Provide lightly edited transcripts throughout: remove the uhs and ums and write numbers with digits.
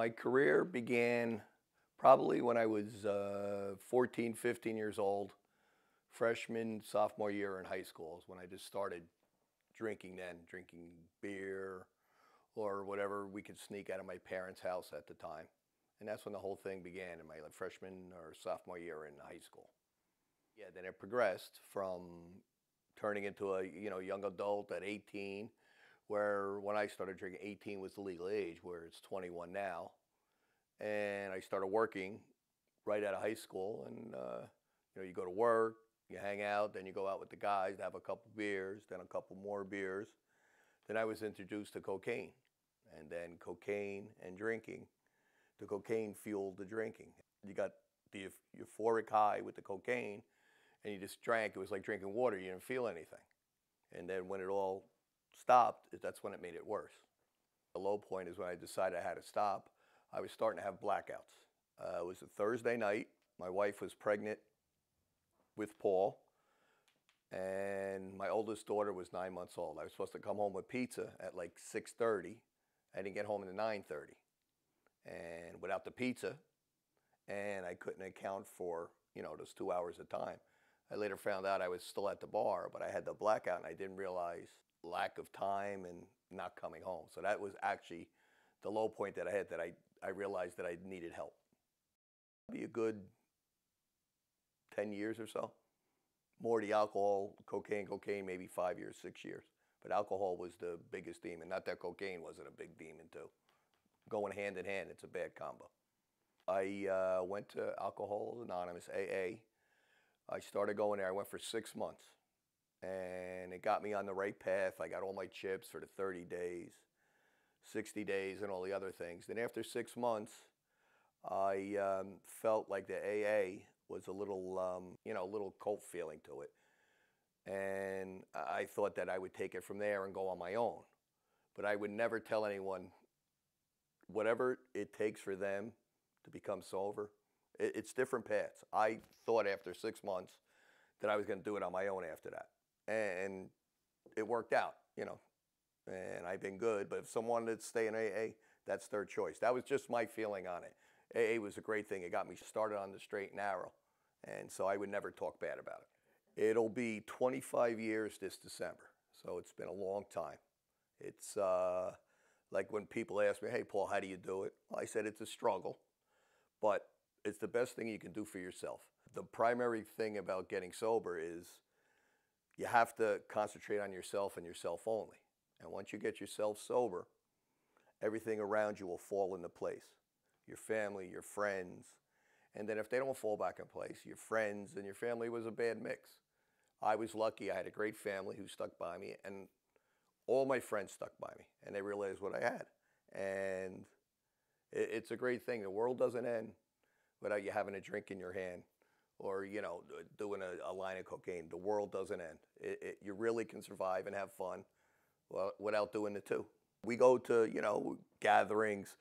My career began probably when I was 14, 15 years old. Freshman, sophomore year in high school is when I just started drinking then, drinking beer or whatever we could sneak out of my parents' house at the time. And that's when the whole thing began in my freshman or sophomore year in high school. Yeah, then it progressed from turning into a young adult at 18, where when I started drinking, 18 was the legal age, where it's 21 now. And I started working right out of high school, and you go to work, you hang out, then you go out with the guys, have a couple beers, then a couple more beers. Then I was introduced to cocaine, and then cocaine and drinking. The cocaine fueled the drinking. You got the euphoric high with the cocaine, and you just drank. It was like drinking water. You didn't feel anything. And then when it all stopped, that's when it made it worse. The low point is when I decided I had to stop. I was starting to have blackouts. It was a Thursday night. My wife was pregnant with Paul, and my oldest daughter was 9 months old. I was supposed to come home with pizza at like 6:30. I didn't get home until 9:30. And without the pizza, and I couldn't account for, those 2 hours of time. I later found out I was still at the bar, but I had the blackout and I didn't realize lack of time and not coming home. So that was actually the low point that I had, that I realized that I needed help. Be a good 10 years or so. More the alcohol, cocaine, maybe 5 years, 6 years. But alcohol was the biggest demon. Not that cocaine wasn't a big demon too. Going hand in hand, it's a bad combo. I went to Alcoholics Anonymous, AA. I started going there. I went for 6 months. And it got me on the right path. I got all my chips for the 30 days, 60 days, and all the other things. Then after 6 months, I felt like the AA was a little cult feeling to it. And I thought that I would take it from there and go on my own. But I would never tell anyone whatever it takes for them to become sober. It's different paths. I thought after 6 months that I was going to do it on my own after that. And it worked out, and I've been good. But if someone wanted to stay in AA, that's their choice. That was just my feeling on it. AA was a great thing. It got me started on the straight and narrow. And so I would never talk bad about it. It'll be 25 years this December. So it's been a long time. It's like when people ask me, hey, Paul, how do you do it? Well, I said it's a struggle, but it's the best thing you can do for yourself. The primary thing about getting sober is you have to concentrate on yourself and yourself only. And once you get yourself sober, everything around you will fall into place. Your family, your friends. And then if they don't fall back in place, your friends and your family was a bad mix. I was lucky. I had a great family who stuck by me, and all my friends stuck by me, and they realized what I had. And it's a great thing. The world doesn't end without you having a drink in your hand or, doing a line of cocaine. The world doesn't end. You really can survive and have fun without doing the two. We go to, gatherings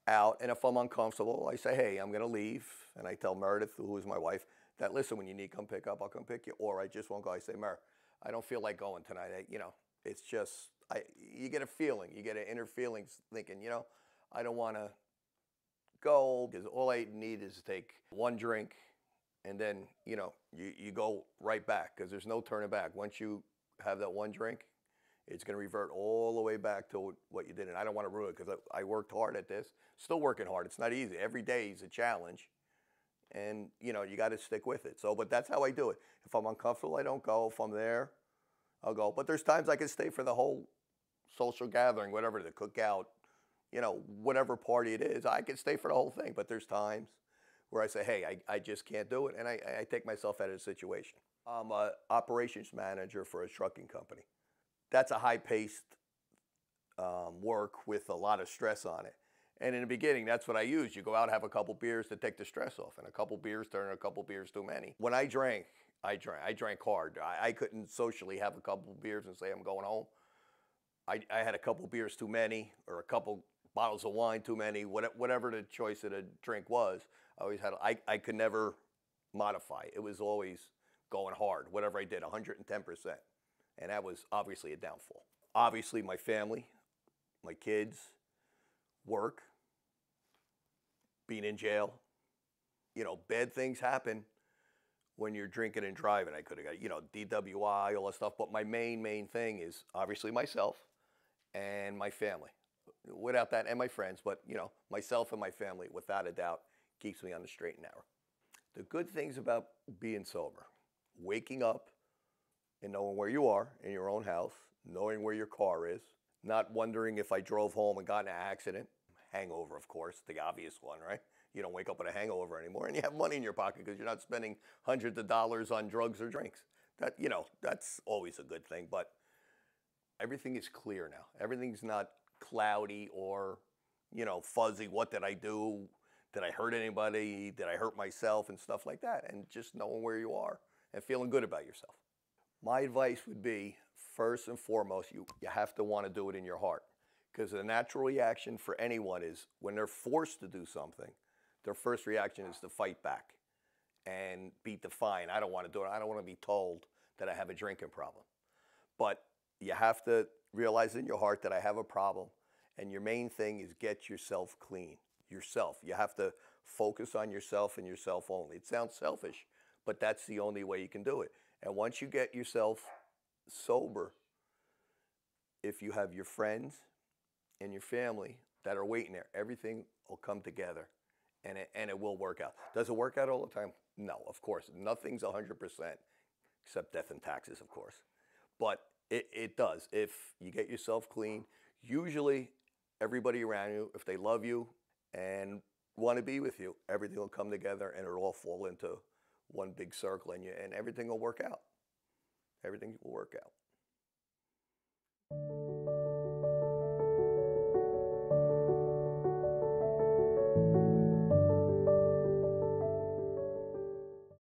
out, and if I'm uncomfortable, I say, hey, I'm going to leave. And I tell Meredith, who is my wife, that, listen, when you need to come pick up, I'll come pick you. Or I just won't go. I say, Mer, I don't feel like going tonight. It's just, you get a feeling. You get an inner feeling thinking, I don't want to go, because all I need is to take one drink, and then, you go right back, because there's no turning back. Once you have that one drink, it's going to revert all the way back to what you did. And I don't want to ruin it, because I worked hard at this. Still working hard. It's not easy. Every day is a challenge. And, you got to stick with it. So, but that's how I do it. If I'm uncomfortable, I don't go. If I'm there, I'll go. But there's times I can stay for the whole social gathering, whatever, the cookout, whatever party it is. I can stay for the whole thing. But there's times where I say, hey, I just can't do it. And I take myself out of the situation. I'm an operations manager for a trucking company. That's a high-paced work with a lot of stress on it. And in the beginning, that's what I used. You go out, have a couple beers to take the stress off, and a couple beers turn a couple beers too many. When I drank hard. I couldn't socially have a couple beers and say I'm going home. I had a couple beers too many, or a couple bottles of wine too many, whatever the choice of the drink was. I could never modify. It was always going hard, whatever I did, 110%. And that was obviously a downfall. Obviously, my family, my kids, work, being in jail. You know, bad things happen when you're drinking and driving. I could have got, DWI, all that stuff. But my main thing is obviously myself and my family. Without that, and my friends, but myself and my family, without a doubt, keeps me on the straight and narrow. The good things about being sober: waking up and knowing where you are in your own house, knowing where your car is, not wondering if I drove home and got in an accident. Hangover, of course, the obvious one, right? You don't wake up with a hangover anymore, and you have money in your pocket because you're not spending hundreds of dollars on drugs or drinks. That's always a good thing. But everything is clear now. Everything's not cloudy or, fuzzy. What did I do? Did I hurt anybody? Did I hurt myself and stuff like that? And just knowing where you are and feeling good about yourself. My advice would be, first and foremost, you have to want to do it in your heart. Because the natural reaction for anyone is when they're forced to do something, their first reaction is to fight back and be defiant. I don't want to do it. I don't want to be told that I have a drinking problem. But you have to realize in your heart that I have a problem. And your main thing is get yourself clean. Yourself. You have to focus on yourself and yourself only. It sounds selfish, but that's the only way you can do it. And once you get yourself sober, if you have your friends and your family that are waiting there, everything will come together and it will work out. Does it work out all the time? No, of course. Nothing's 100%, except death and taxes, of course. But it does. If you get yourself clean, usually everybody around you, if they love you and want to be with you, everything will come together and it'll all fall into one big circle and everything will work out. Everything will work out.